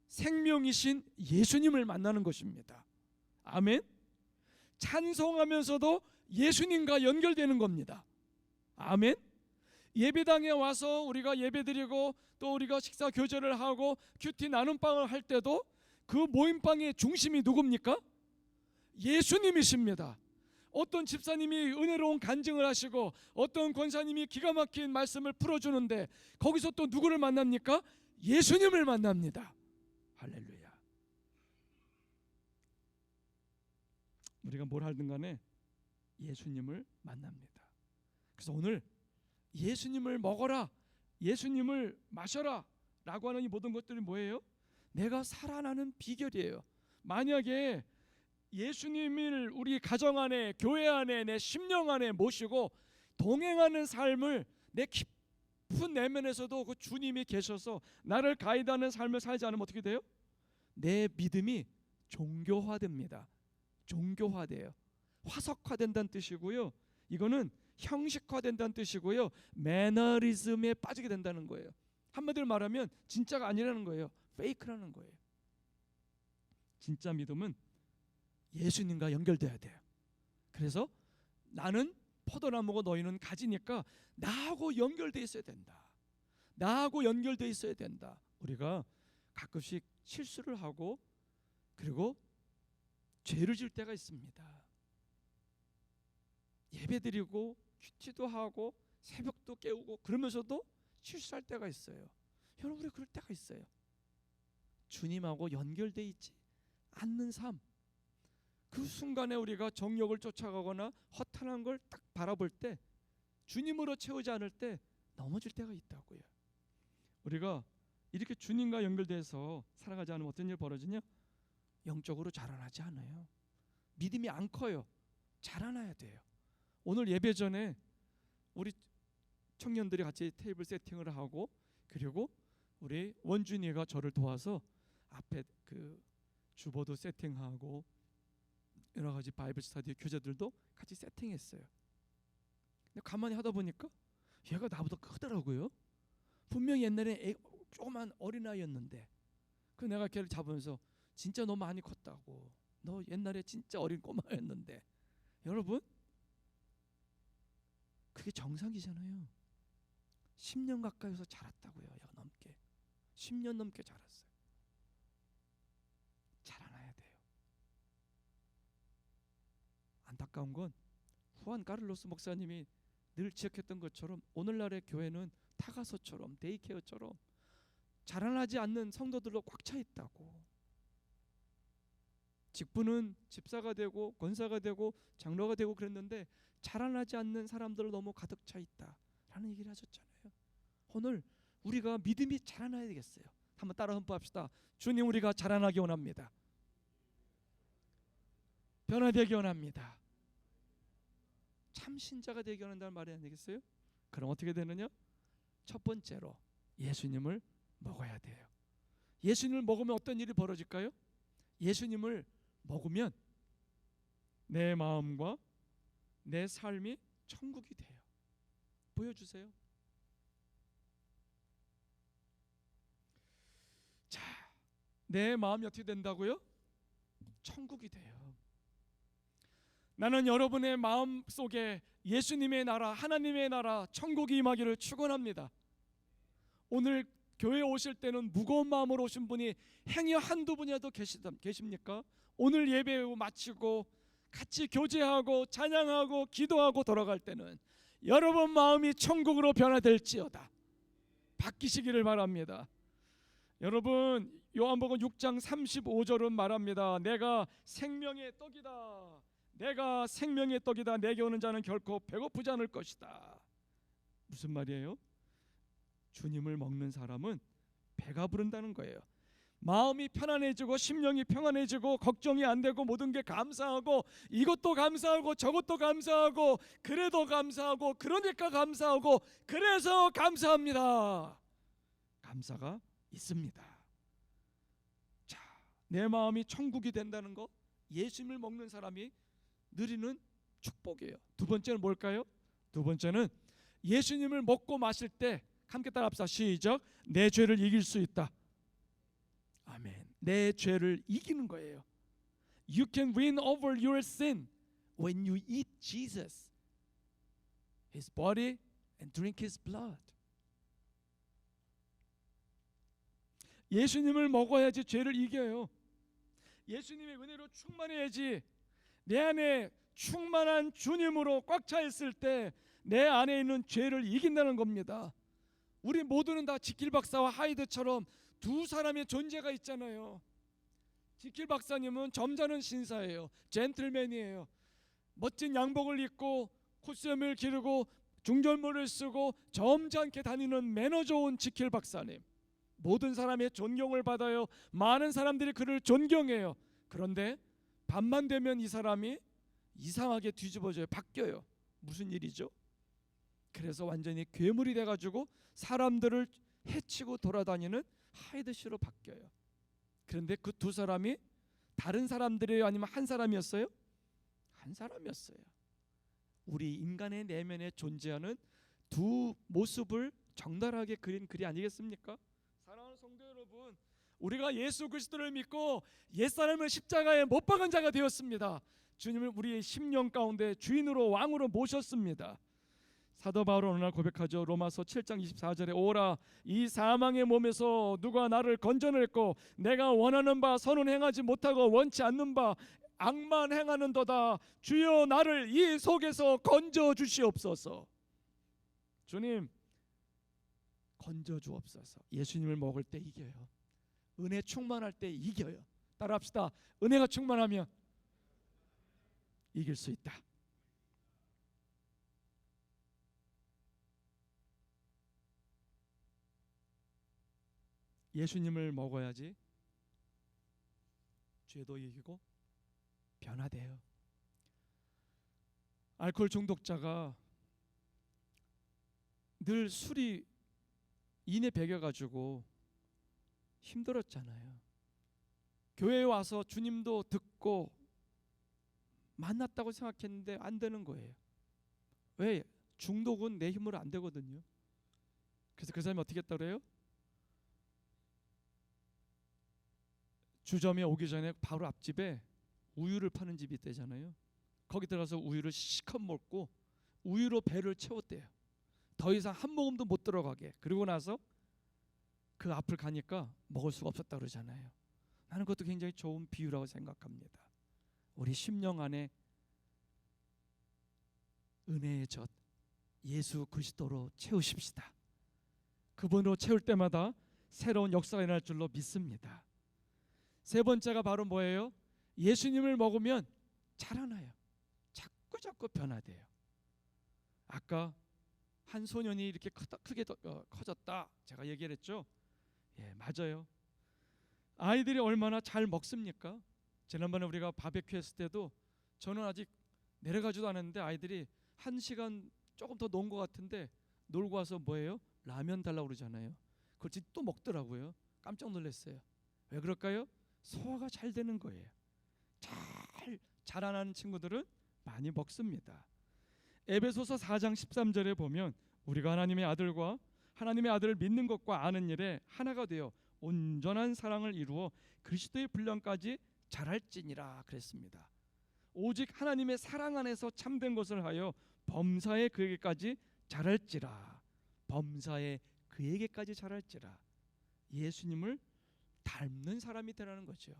생명이신 예수님을 만나는 것입니다. 아멘. 찬송하면서도 예수님과 연결되는 겁니다. 아멘. 예배당에 와서 우리가 예배드리고 또 우리가 식사 교제를 하고 큐티 나눔방을 할 때도 그 모임방의 중심이 누굽니까? 예수님이십니다. 어떤 집사님이 은혜로운 간증을 하시고 어떤 권사님이 기가 막힌 말씀을 풀어주는데 거기서 또 누구를 만납니까? 예수님을 만납니다. 할렐루야. 우리가 뭘 하든 간에 예수님을 만납니다. 그래서 오늘 예수님을 먹어라, 예수님을 마셔라 라고 하는 이 모든 것들이 뭐예요? 내가 살아나는 비결이에요. 만약에 예수님을 우리 가정 안에, 교회 안에, 내 심령 안에 모시고 동행하는 삶을 내 깊은 내면에서도 그 주님이 계셔서 나를 가이드하는 삶을 살지 않으면 어떻게 돼요? 내 믿음이 종교화됩니다. 종교화돼요. 화석화된다는 뜻이고요. 이거는 형식화된다는 뜻이고요. 매너리즘에 빠지게 된다는 거예요. 한마디로 말하면 진짜가 아니라는 거예요. 페이크라는 거예요. 진짜 믿음은 예수님과 연결돼야 돼요. 그래서 나는 포도나무고 너희는 가지니까 나하고 연결돼 있어야 된다. 나하고 연결돼 있어야 된다. 우리가 가끔씩 실수를 하고 그리고 죄를 질 때가 있습니다. 예배드리고 큐티도 하고 새벽도 깨우고 그러면서도 실수할 때가 있어요. 여러분, 우리 그럴 때가 있어요. 주님하고 연결돼 있지 않는 삶, 그 순간에 우리가 정욕을 쫓아가거나 허탄한 걸 딱 바라볼 때 주님으로 채우지 않을 때 넘어질 때가 있다고요. 우리가 이렇게 주님과 연결돼서 살아가지 않으면 어떤 일 벌어지냐? 영적으로 자라나지 않아요. 믿음이 안 커요. 자라나야 돼요. 오늘 예배 전에 우리 청년들이 같이 테이블 세팅을 하고 그리고 우리 원준이가 저를 도와서 앞에 그 주보도 세팅하고 여러 가지 바이블 스터디 교재들도 같이 세팅했어요. 근데 가만히 하다 보니까 얘가 나보다 크더라고요. 분명히 옛날에 조그만 어린아이였는데 그 내가 걔를 잡으면서 진짜 너 많이 컸다고, 너 옛날에 진짜 어린 꼬마였는데. 여러분, 그게 정상이잖아요. 10년 가까이서 자랐다고요. 넘게 10년 넘게 자랐어요. 자라나야 돼요. 안타까운 건 후안 카를로스 목사님이 늘 지적했던 것처럼 오늘날의 교회는 타가서처럼 데이케어처럼 자라나지 않는 성도들로 꽉 차 있다고. 직분은 집사가 되고 권사가 되고 장로가 되고 그랬는데 자라나지 않는 사람들로 너무 가득 차 있다라는 얘기를 하셨잖아요. 오늘 우리가 믿음이 자라나야 되겠어요. 한번 따라 헌법합시다. 주님, 우리가 자라나기 원합니다. 변화되기 원합니다. 참 신자가 되기 원한다는 말이 아니겠어요? 그럼 어떻게 되느냐? 첫 번째로 예수님을 먹어야 돼요. 예수님을 먹으면 어떤 일이 벌어질까요? 예수님을 먹으면 내 마음과 내 삶이 천국이 돼요. 보여주세요. 자, 내 마음이 어떻게 된다고요? 천국이 돼요. 나는 여러분의 마음 속에 예수님의 나라, 하나님의 나라, 천국이 임하기를 축원합니다. 오늘 교회에 오실 때는 무거운 마음으로 오신 분이 행여 한두 분이라도 계십니까? 오늘 예배 마치고 같이 교제하고 찬양하고 기도하고 돌아갈 때는 여러분 마음이 천국으로 변화될지어다. 바뀌시기를 바랍니다. 여러분, 요한복음 6장 35절은 말합니다. 내가 생명의 떡이다. 내가 생명의 떡이다. 내게 오는 자는 결코 배고프지 않을 것이다. 무슨 말이에요? 주님을 먹는 사람은 배가 부른다는 거예요. 마음이 편안해지고 심령이 평안해지고 걱정이 안 되고 모든 게 감사하고 이것도 감사하고 저것도 감사하고 그래도 감사하고 그러니까 감사하고 그래서 감사합니다. 감사가 있습니다. 자, 내 마음이 천국이 된다는 거, 예수님을 먹는 사람이 누리는 축복이에요. 두 번째는 뭘까요? 두 번째는 예수님을 먹고 마실 때 함께 따라합시다. 시작. 내 죄를 이길 수 있다. 아멘. 내 죄를 이기는 거예요. You can win over your sin when you eat Jesus, His body and drink His blood. 예수님을 먹어야지 죄를 이겨요. 예수님의 은혜로 충만해야지. 내 안에 충만한 주님으로 꽉 차 있을 때 내 안에 있는 죄를 이긴다는 겁니다. 우리 모두는 다 지킬 박사와 하이드처럼 두 사람의 존재가 있잖아요. 지킬 박사님은 점잖은 신사예요. 젠틀맨이에요. 멋진 양복을 입고 콧수염을 기르고 중절모를 쓰고 점잖게 다니는 매너 좋은 지킬 박사님. 모든 사람의 존경을 받아요. 많은 사람들이 그를 존경해요. 그런데 밤만 되면 이 사람이 이상하게 뒤집어져요. 바뀌어요. 무슨 일이죠? 그래서 완전히 괴물이 돼가지고 사람들을 해치고 돌아다니는 하이드씨로 바뀌어요. 그런데 그 두 사람이 다른 사람들이에요? 아니면 한 사람이었어요? 한 사람이었어요. 우리 인간의 내면에 존재하는 두 모습을 적나라하게 그린 글이 아니겠습니까? 사랑하는 성도 여러분, 우리가 예수 그리스도를 믿고 옛사람을 십자가에 못 박은 자가 되었습니다. 주님을 우리의 심령 가운데 주인으로 왕으로 모셨습니다. 사도 바울은 어느 날 고백하죠. 로마서 7장 24절에 오라 이 사망의 몸에서 누가 나를 건져냈고 내가 원하는 바 선은 행하지 못하고 원치 않는 바 악만 행하는도다. 주여 나를 이 속에서 건져 주시옵소서. 주님 건져 주옵소서. 예수님을 먹을 때 이겨요. 은혜 충만할 때 이겨요. 따라합시다. 은혜가 충만하면 이길 수 있다. 예수님을 먹어야지 죄도 이기고 변화돼요. 알코올 중독자가 늘 술이 인에 배겨가지고 힘들었잖아요. 교회에 와서 주님도 듣고 만났다고 생각했는데 안 되는 거예요. 왜? 중독은 내 힘으로 안 되거든요. 그래서 그 사람이 어떻게 했다 그래요? 주점에 오기 전에 바로 앞집에 우유를 파는 집이 있대잖아요. 거기 들어가서 우유를 실컷 먹고 우유로 배를 채웠대요. 더 이상 한 모금도 못 들어가게. 그리고 나서 그 앞을 가니까 먹을 수가 없었다 그러잖아요. 나는 그것도 굉장히 좋은 비유라고 생각합니다. 우리 심령 안에 은혜의 젖 예수 그리스도로 채우십시다. 그분으로 채울 때마다 새로운 역사가 일어날 줄로 믿습니다. 세 번째가 바로 뭐예요? 예수님을 먹으면 자라나요. 자꾸 변화돼요. 아까 한 소년이 이렇게 크게 커졌다 제가 얘기를 했죠. 예, 맞아요. 아이들이 얼마나 잘 먹습니까? 지난번에 우리가 바베큐 했을 때도 저는 아직 내려가지도 않았는데 아이들이 1시간 조금 더 논 것 같은데 놀고 와서 뭐예요? 라면 달라고 그러잖아요. 그걸 또 먹더라고요. 깜짝 놀랐어요. 왜 그럴까요? 소화가 잘 되는 거예요. 잘 자라나는 친구들은 많이 먹습니다. 에베소서 4장 13절에 보면 우리가 하나님의 아들과 하나님의 아들을 믿는 것과 아는 일에 하나가 되어 온전한 사랑을 이루어 그리스도의 분량까지 자랄지니라 그랬습니다. 오직 하나님의 사랑 안에서 참된 것을 하여 범사에 그에게까지 자랄지라. 범사에 그에게까지 자랄지라. 예수님을 닮는 사람이 되라는 거죠.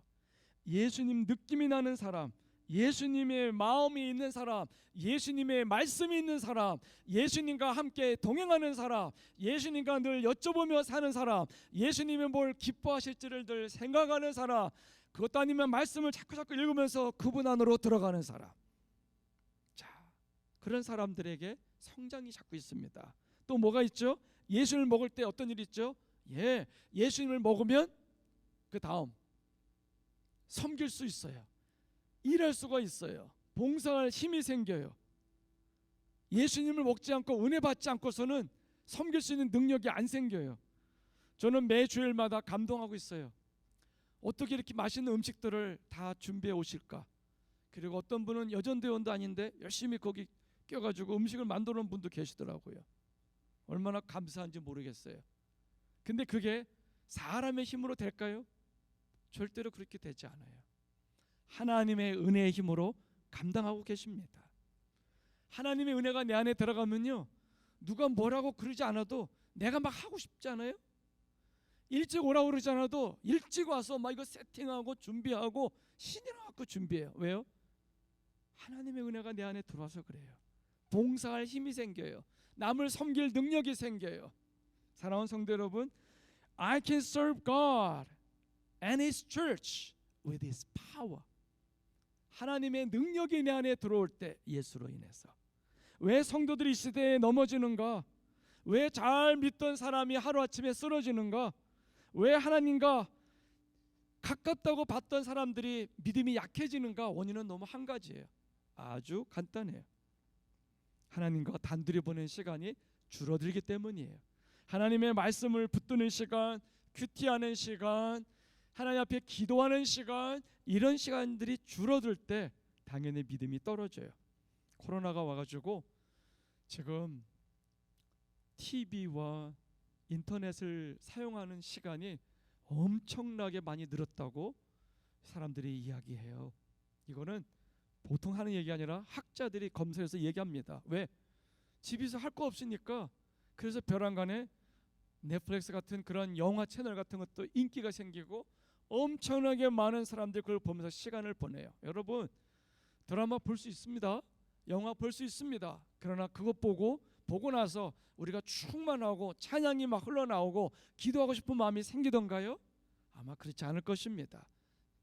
예수님 느낌이 나는 사람, 예수님의 마음이 있는 사람, 예수님의 말씀이 있는 사람, 예수님과 함께 동행하는 사람, 예수님과 늘 여쭤보며 사는 사람, 예수님이 뭘 기뻐하실지를 늘 생각하는 사람, 그것도 아니면 말씀을 자꾸 읽으면서 그분 안으로 들어가는 사람. 자, 그런 사람들에게 성장이 자꾸 있습니다. 또 뭐가 있죠? 예수님을 먹을 때 어떤 일이 있죠? 예수님을 먹으면 그 다음 섬길 수 있어요. 일할 수가 있어요. 봉사할 힘이 생겨요. 예수님을 먹지 않고 은혜 받지 않고서는 섬길 수 있는 능력이 안 생겨요. 저는 매 주일마다 감동하고 있어요. 어떻게 이렇게 맛있는 음식들을 다 준비해 오실까? 그리고 어떤 분은 여전대원도 아닌데 열심히 거기 껴가지고 음식을 만들어 놓은 분도 계시더라고요. 얼마나 감사한지 모르겠어요. 근데 그게 사람의 힘으로 될까요? 절대로 그렇게 되지 않아요. 하나님의 은혜의 힘으로 감당하고 계십니다. 하나님의 은혜가 내 안에 들어가면요, 누가 뭐라고 그러지 않아도 내가 막 하고 싶지 않아요? 일찍 오라고 그러지 않아도 일찍 와서 막 이거 세팅하고 준비하고 신이 나갖고 준비해요. 왜요? 하나님의 은혜가 내 안에 들어와서 그래요. 봉사할 힘이 생겨요. 남을 섬길 능력이 생겨요. 사랑하는 성도 여러분, I can serve God and His church with His power. 하나님의 능력이 내 안에 들어올 때, 예수로 인해서. 왜 성도들이 이 시대에 넘어지는가? 왜 잘 믿던 사람이 하루아침에 쓰러지는가? 왜 하나님과 가깝다고 봤던 사람들이 믿음이 약해지는가? 원인은 너무 한 가지예요. 아주 간단해요. 하나님과 단둘이 보낸 시간이 줄어들기 때문이에요. 하나님의 말씀을 붙드는 시간, 큐티하는 시간, 하나님 앞에 기도하는 시간, 이런 시간들이 줄어들 때 당연히 믿음이 떨어져요. 코로나가 와가지고 지금 TV와 인터넷을 사용하는 시간이 엄청나게 많이 늘었다고 사람들이 이야기해요. 이거는 보통 하는 얘기 아니라 학자들이 검사해서 얘기합니다. 왜? 집에서 할 거 없으니까. 그래서 벼랑간에 넷플릭스 같은 그런 영화 채널 같은 것도 인기가 생기고 엄청나게 많은 사람들이 그걸 보면서 시간을 보내요. 여러분, 드라마 볼 수 있습니다. 영화 볼 수 있습니다. 그러나 그것 보고 나서 우리가 충만하고 찬양이 막 흘러나오고 기도하고 싶은 마음이 생기던가요? 아마 그렇지 않을 것입니다.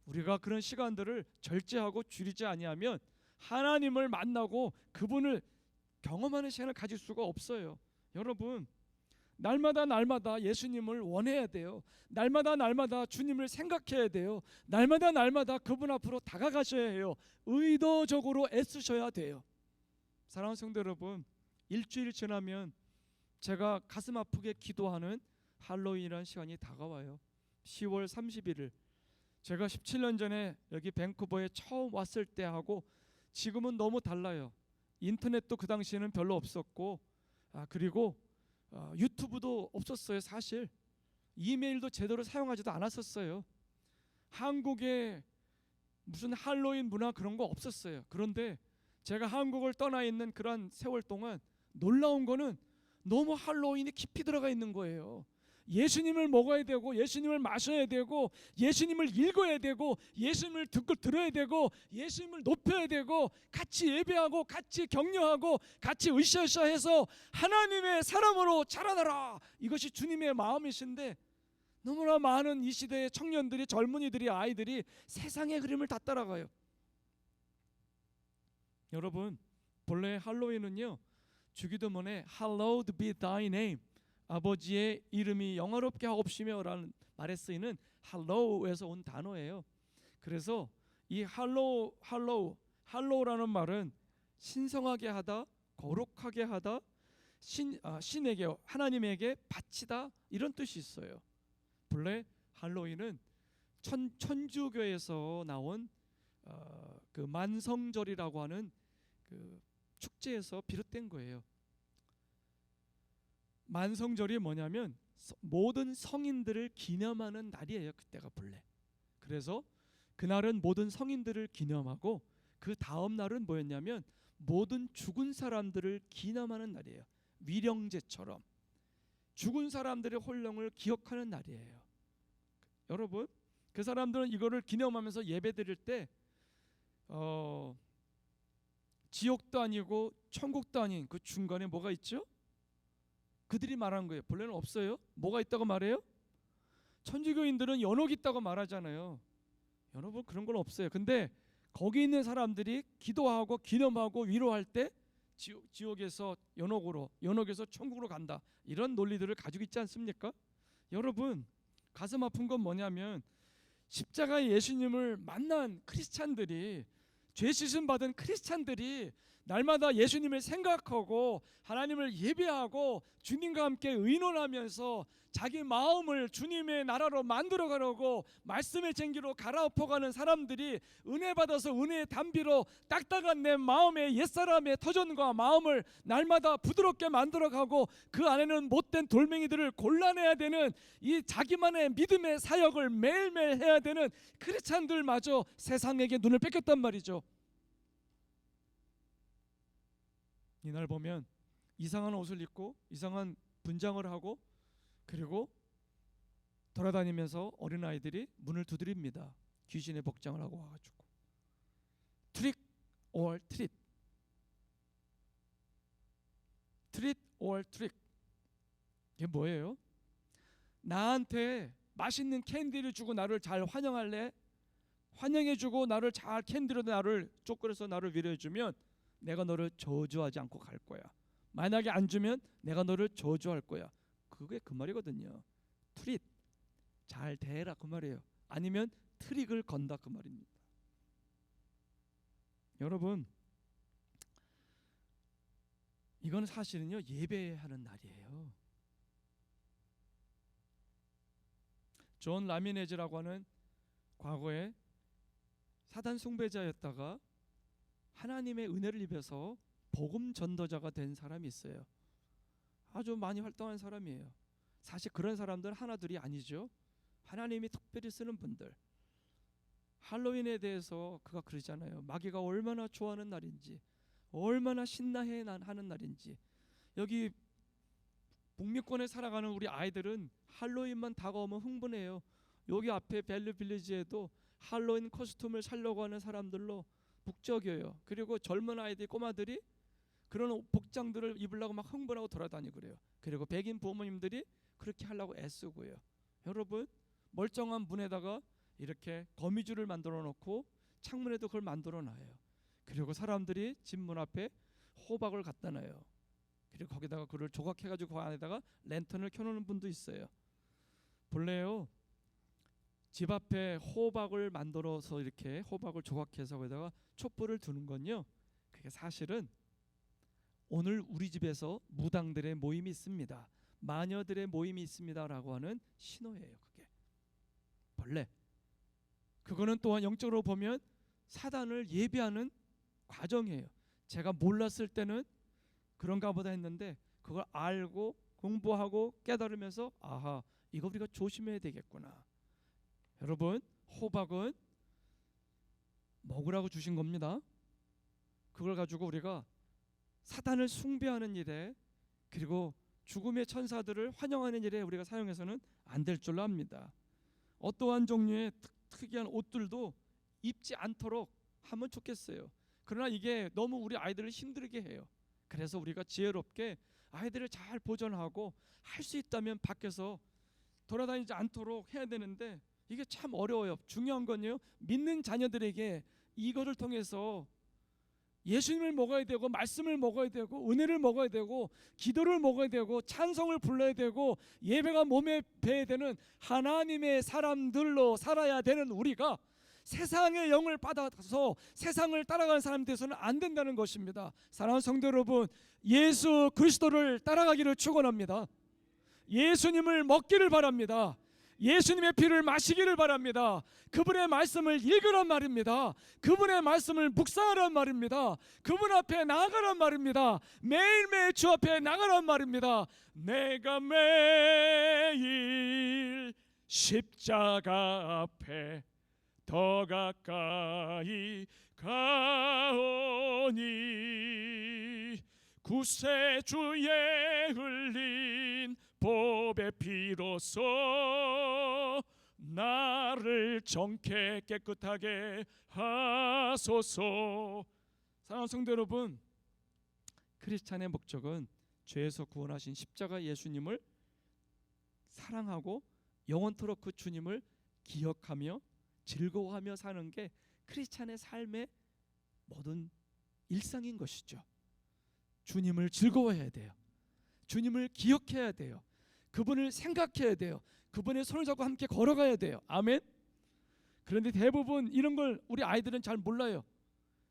우리가 그런 시간들을 절제하고 줄이지 아니하면 하나님을 만나고 그분을 경험하는 시간을 가질 수가 없어요. 여러분, 날마다 예수님을 원해야 돼요. 날마다 주님을 생각해야 돼요. 날마다 그분 앞으로 다가가셔야 해요. 의도적으로 애쓰셔야 돼요. 사랑하는 성도 여러분, 일주일 지나면 제가 가슴 아프게 기도하는 할로윈이라는 시간이 다가와요. 10월 31일. 제가 17년 전에 여기 밴쿠버에 처음 왔을 때하고 지금은 너무 달라요. 인터넷도 그 당시에는 별로 없었고, 그리고 유튜브도 없었어요. 사실 이메일도 제대로 사용하지도 않았었어요. 한국에 무슨 할로윈 문화 그런 거 없었어요. 그런데 제가 한국을 떠나 있는 그런 세월 동안 놀라운 거는 너무 할로윈이 깊이 들어가 있는 거예요. 예수님을 먹어야 되고, 예수님을 마셔야 되고, 예수님을 읽어야 되고, 예수님을 듣고 들어야 되고, 예수님을 높여야 되고, 같이 예배하고, 같이 격려하고, 같이 으쌰으쌰해서 하나님의 사람으로 자라나라. 이것이 주님의 마음이신데 너무나 많은 이 시대의 청년들이, 젊은이들이, 아이들이 세상의 흐름을 다 따라가요. 여러분, 본래 할로윈은요, 주기도문에 Hallowed be thy name, 아버지의 이름이 영화롭게 하옵시며 라는 말에 쓰이는 Hallow에서 온 단어예요. 그래서 이 할로우라는 말은 신성하게 하다, 거룩하게 하다, 신에게, 하나님에게 바치다, 이런 뜻이 있어요. 본래 할로윈은 천주교에서 나온 그 만성절이라고 하는 그 축제에서 비롯된 거예요. 만성절이 뭐냐면 모든 성인들을 기념하는 날이에요. 그때가 본래. 그래서 그날은 모든 성인들을 기념하고, 그 다음 날은 뭐였냐면 모든 죽은 사람들을 기념하는 날이에요. 위령제처럼 죽은 사람들의 혼령을 기억하는 날이에요. 여러분, 그 사람들은 이거를 기념하면서 예배드릴 때 지옥도 아니고 천국도 아닌 그 중간에 뭐가 있죠? 그들이 말한 거예요. 본래는 없어요. 뭐가 있다고 말해요? 천주교인들은 연옥이 있다고 말하잖아요. 여러분, 그런 건 없어요. 근데 거기 있는 사람들이 기도하고 기념하고 위로할 때 지옥에서 연옥으로, 연옥에서 천국으로 간다, 이런 논리들을 가지고 있지 않습니까? 여러분, 가슴 아픈 건 뭐냐면 십자가의 예수님을 만난 크리스찬들이, 죄 씻음 받은 크리스찬들이 날마다 예수님을 생각하고 하나님을 예배하고 주님과 함께 의논하면서 자기 마음을 주님의 나라로 만들어가려고 말씀의 쟁기로 갈아엎어가는 사람들이 은혜 받아서 은혜의 담비로 딱딱한 내 마음의 옛사람의 터전과 마음을 날마다 부드럽게 만들어가고, 그 안에는 못된 돌멩이들을 골라내야 되는 이 자기만의 믿음의 사역을 매일매일 해야 되는 크리스찬들마저 세상에게 눈을 뺏겼단 말이죠. 이날 보면 이상한 옷을 입고 이상한 분장을 하고, 그리고 돌아다니면서 어린아이들이 문을 두드립니다. 귀신의 복장을 하고 와가지고 트릭 or 트릿, 트릿 or 트릭, 이게 뭐예요? 나한테 맛있는 캔디를 주고 나를 잘 환영할래? 환영해주고 나를 잘 캔디로 나를 쪼그려서 나를 위로해주면 내가 너를 저주하지 않고 갈 거야. 만약에 안 주면 내가 너를 저주할 거야. 그게 그 말이거든요. 트릿, 잘 대해라, 그 말이에요. 아니면 트릭을 건다, 그 말입니다. 여러분, 이건 사실은요, 예배하는 날이에요. 존 라미네즈라고 하는 과거에 사단 숭배자였다가 하나님의 은혜를 입어서 복음 전도자가 된 사람이 있어요. 아주 많이 활동한 사람이에요. 사실 그런 사람들은 하나둘이 아니죠. 하나님이 특별히 쓰는 분들. 할로윈에 대해서 그가 그러잖아요. 마귀가 얼마나 좋아하는 날인지, 얼마나 신나해 하는 날인지. 여기 북미권에 살아가는 우리 아이들은 할로윈만 다가오면 흥분해요. 여기 앞에 밸류 빌리지에도 할로윈 코스튬을 사려고 하는 사람들로 북적여요. 그리고 젊은 아이들, 꼬마들이 그런 복장들을 입으려고 막 흥분하고 돌아다니고 그래요. 그리고 백인 부모님들이 그렇게 하려고 애쓰고요. 여러분, 멀쩡한 문에다가 이렇게 거미줄을 만들어 놓고 창문에도 그걸 만들어 놔요. 그리고 사람들이 집 문 앞에 호박을 갖다 놔요. 그리고 거기다가 그걸 조각해가지고 그 안에다가 랜턴을 켜놓는 분도 있어요. 본래요, 집 앞에 호박을 만들어서 이렇게 호박을 조각해서 거기다가 촛불을 두는 건요, 그게 사실은 오늘 우리 집에서 무당들의 모임이 있습니다, 마녀들의 모임이 있습니다라고 하는 신호예요. 그게 본래 그거는 또한 영적으로 보면 사단을 예비하는 과정이에요. 제가 몰랐을 때는 그런가 보다 했는데 그걸 알고 공부하고 깨달으면서 아하, 이거 우리가 조심해야 되겠구나. 여러분, 호박은 먹으라고 주신 겁니다. 그걸 가지고 우리가 사단을 숭배하는 일에, 그리고 죽음의 천사들을 환영하는 일에 우리가 사용해서는 안 될 줄로 압니다. 어떠한 종류의 특이한 옷들도 입지 않도록 하면 좋겠어요. 그러나 이게 너무 우리 아이들을 힘들게 해요. 그래서 우리가 지혜롭게 아이들을 잘 보존하고 할 수 있다면 밖에서 돌아다니지 않도록 해야 되는데, 이게 참 어려워요. 중요한 건요, 믿는 자녀들에게 이거를 통해서 예수님을 먹어야 되고, 말씀을 먹어야 되고, 은혜를 먹어야 되고, 기도를 먹어야 되고, 찬송을 불러야 되고, 예배가 몸에 배야 되는 하나님의 사람들로 살아야 되는 우리가 세상의 영을 받아서 세상을 따라가는 사람이 되서는 안 된다는 것입니다. 사랑하는 성도 여러분, 예수 그리스도를 따라가기를 축원합니다. 예수님을 먹기를 바랍니다. 예수님의 피를 마시기를 바랍니다. 그분의 말씀을 읽으란 말입니다. 그분의 말씀을 묵상하란 말입니다. 그분 앞에 나아가란 말입니다. 매일매일 주 앞에 나가란 말입니다. 내가 매일 십자가 앞에 더 가까이 가오니 구세주의 흘린 보배 피로써 나를 정케 깨끗하게 하소서. 사랑하는 성도 여러분, 크리스찬의 목적은 죄에서 구원하신 십자가 예수님을 사랑하고 영원토록 그 주님을 기억하며 즐거워하며 사는 게 크리스찬의 삶의 모든 일상인 것이죠. 주님을 즐거워해야 돼요. 주님을 기억해야 돼요. 그분을 생각해야 돼요. 그분의 손을 잡고 함께 걸어가야 돼요. 아멘. 그런데 대부분 이런 걸 우리 아이들은 잘 몰라요.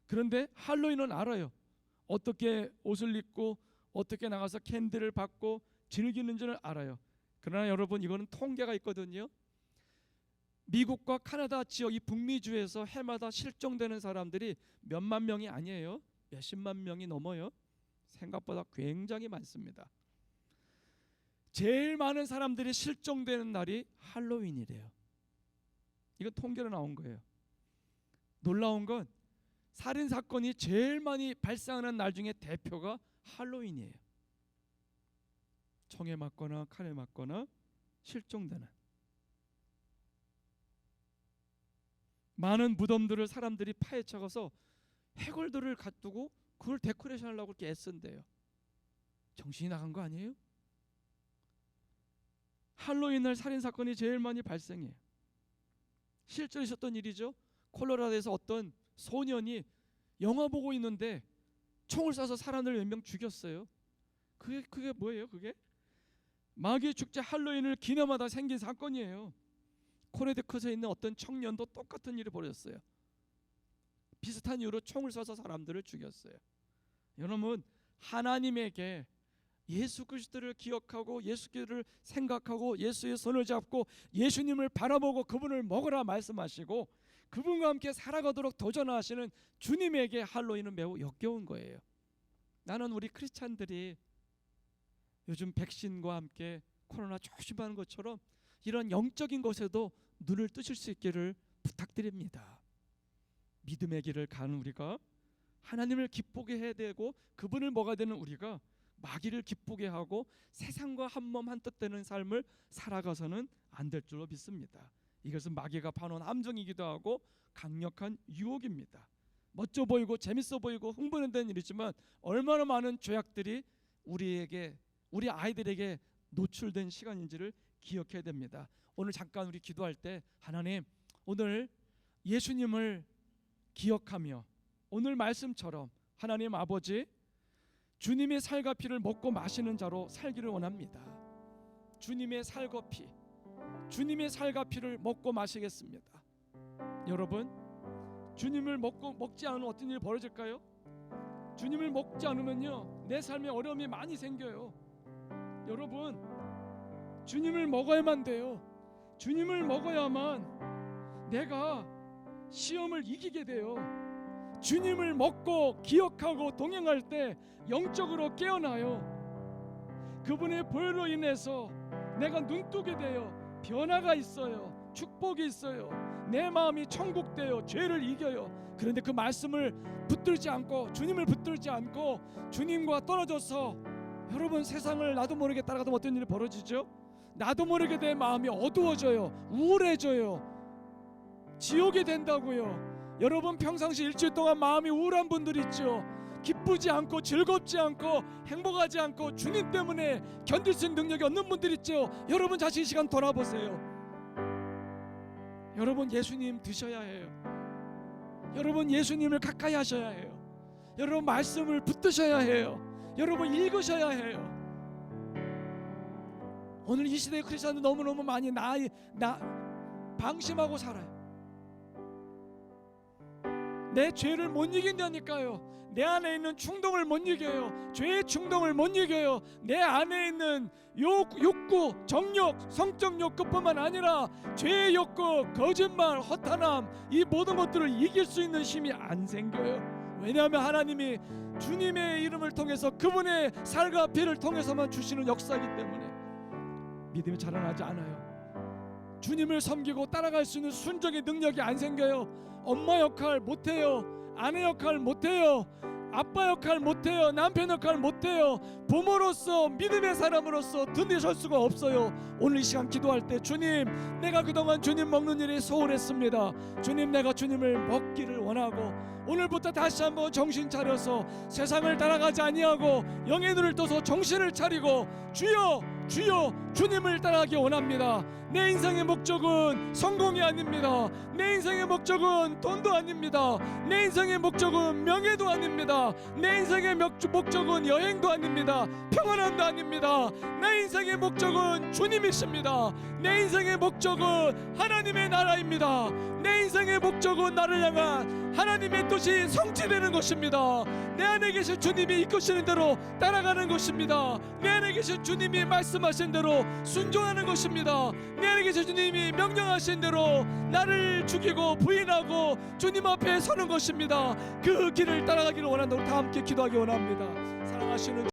그런데 할로윈은 알아요. 어떻게 옷을 입고 어떻게 나가서 캔들을 받고 즐기는지를 알아요. 그러나 여러분, 이거는 통계가 있거든요. 미국과 카나다 지역, 이 북미주에서 해마다 실종되는 사람들이 몇만 명이 아니에요. 몇십만 명이 넘어요. 생각보다 굉장히 많습니다. 제일 많은 사람들이 실종되는 날이 할로윈이래요. 이건 통계로 나온 거예요. 놀라운 건 살인 사건이 제일 많이 발생하는 날 중에 대표가 할로윈이에요. 총에 맞거나 칼에 맞거나 실종되는. 많은 무덤들을 사람들이 파헤쳐가서 해골들을 갖두고 그걸 데코레이션 하려고 이렇게 애쓴대요. 정신이 나간 거 아니에요? 할로윈 날 살인 사건이 제일 많이 발생해요. 실제로 있었던 일이죠. 콜로라도에서 어떤 소년이 영화 보고 있는데 총을 쏴서 사람들 몇 명 죽였어요. 그게 뭐예요? 그게 마귀의 축제 할로윈을 기념하다 생긴 사건이에요. 코네티컷에 있는 어떤 청년도 똑같은 일이 벌어졌어요. 비슷한 이유로 총을 쏴서 사람들을 죽였어요. 여러분, 하나님에게 예수 그리스도를 기억하고 예수 그리스도를 생각하고 예수의 손을 잡고 예수님을 바라보고 그분을 먹으라 말씀하시고 그분과 함께 살아가도록 도전하시는 주님에게 할로윈은 매우 역겨운 거예요. 나는 우리 크리스찬들이 요즘 백신과 함께 코로나 조심하는 것처럼 이런 영적인 것에도 눈을 뜨실 수 있기를 부탁드립니다. 믿음의 길을 가는 우리가 하나님을 기쁘게 해야 되고 그분을 먹어야 되는 우리가 마귀를 기쁘게 하고 세상과 한몸 한뜻 되는 삶을 살아가서는 안 될 줄로 믿습니다. 이것은 마귀가 파놓은 함정이기도 하고 강력한 유혹입니다. 멋져 보이고 재밌어 보이고 흥분되는 일이지만 얼마나 많은 죄악들이 우리에게, 우리 아이들에게 노출된 시간인지를 기억해야 됩니다. 오늘 잠깐 우리 기도할 때 하나님, 오늘 예수님을 기억하며 오늘 말씀처럼 하나님 아버지, 주님의 살과 피를 먹고 마시는 자로 살기를 원합니다. 주님의 살과 피, 주님의 살과 피를 먹고 마시겠습니다. 여러분, 주님을 먹지 않으면 어떤 일이 벌어질까요? 주님을 먹지 않으면요, 내 삶에 어려움이 많이 생겨요. 여러분, 주님을 먹어야만 돼요. 주님을 먹어야만 내가 시험을 이기게 돼요. 주님을 먹고 기억하고 동행할 때 영적으로 깨어나요. 그분의 보혈로 인해서 내가 눈뜨게 되어 변화가 있어요. 축복이 있어요. 내 마음이 천국되어 죄를 이겨요. 그런데 그 말씀을 붙들지 않고, 주님을 붙들지 않고 주님과 떨어져서 여러분, 세상을 나도 모르게 따라가다 어떤 일이 벌어지죠? 나도 모르게 내 마음이 어두워져요. 우울해져요. 지옥이 된다고요. 여러분, 평상시 일주일 동안 마음이 우울한 분들 있죠. 기쁘지 않고 즐겁지 않고 행복하지 않고 주님 때문에 견딜 수 있는 능력이 없는 분들 있죠. 여러분 자신 시간 돌아보세요. 여러분, 예수님 드셔야 해요. 여러분, 예수님을 가까이 하셔야 해요. 여러분, 말씀을 붙드셔야 해요. 여러분, 읽으셔야 해요. 오늘 이 시대의 크리스천들 너무너무 많이 방심하고 살아요. 내 죄를 못 이긴다니까요. 내 안에 있는 충동을 못 이겨요. 죄의 충동을 못 이겨요. 내 안에 있는 욕구, 정욕, 성적 욕구뿐만 아니라 죄의 욕구, 거짓말, 허탄함, 이 모든 것들을 이길 수 있는 힘이 안 생겨요. 왜냐하면 하나님이 주님의 이름을 통해서, 그분의 살과 피를 통해서만 주시는 역사이기 때문에 믿음이 자라나지 않아요. 주님을 섬기고 따라갈 수 있는 순종의 능력이 안 생겨요. 엄마 역할 못해요. 아내 역할 못해요. 아빠 역할 못해요. 남편 역할 못해요. 부모로서, 믿음의 사람으로서 든든히 설 수가 없어요. 오늘 이 시간 기도할 때, 주님, 내가 그동안 주님 먹는 일이 소홀했습니다. 주님, 내가 주님을 먹기를 원하고 오늘부터 다시 한번 정신 차려서 세상을 따라가지 아니하고 영의 눈을 떠서 정신을 차리고 주여, 주여, 주님을 따라가기 원합니다. 내 인생의 목적은 성공이 아닙니다. 내 인생의 목적은 돈도 아닙니다. 내 인생의 목적은 명예도 아닙니다. 내 인생의 목적은 여행도 아닙니다. 평안함도 아닙니다. 내 인생의 목적은 주님이십니다. 내 인생의 목적은 하나님의 나라입니다. 내 인생의 목적은 나를 향한 하나님의 뜻이 성취되는 것입니다. 내 안에 계신 주님이 이끄시는 대로 따라가는 것입니다. 내 안에 계신 주님이 말씀하신 대로 순종하는 것입니다. 내 안에 계신 주님이 명령하신 대로 나를 죽이고 부인하고 주님 앞에 서는 것입니다. 그 길을 따라가기를 원한다고 다 함께 기도하기 원합니다. 사랑하시는